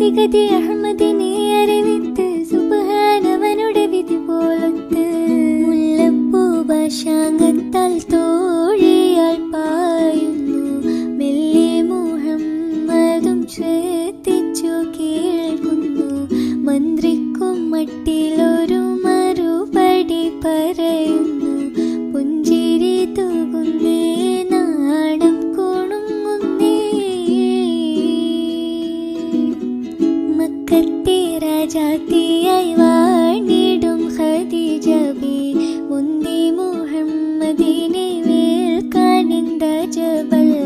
വിഗതി അഹമ്മദിനെ അറിവിത്ത് സുബ്ഹാനവനുടെ വിധി പോലൊത്ത് മുല്ലപ്പൂ ഭാഷാംഗത്താൽ തോഴിയാൽ പായുന്നു മെല്ലെ മുഹമ്മദും ശ്രദ്ധിച്ചു കേൾക്കുന്നു മന്ത്രിക്കും മട്ടിലൊരു മറുപടി പറയുന്നു പുഞ്ചിരി തൂകുന്നേ നാണം കുണുങ്ങുന്നേ മക്കത്തെ രാജാത്തിയായി വാണിടും ഖദീജ ബി മുന്തി മുഹമ്മദിനെ വേൽക്കാനെന്ത ജബല്ല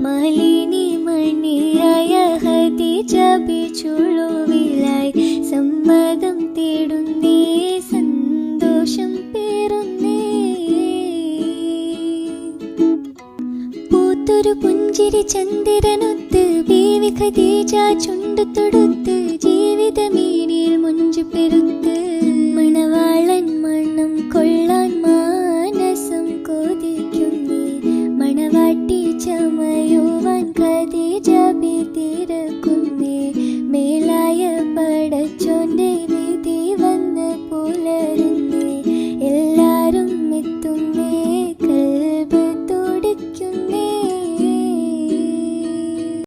മാലിനി മണിയായ ഖദീജ ബി ചുളുവിലായി സമ്മതം തേടുന്നേ സന്തോഷം പേറുന്നേ പൂത്തൊരു പുഞ്ചിരി ചന്ദ്രനൊത്ത് ബീവി ഖദീജ ചുണ്ടു തൊടുത്ത് ജീവിതമീനിൽ മുഞ്ചു പെരുത്ത്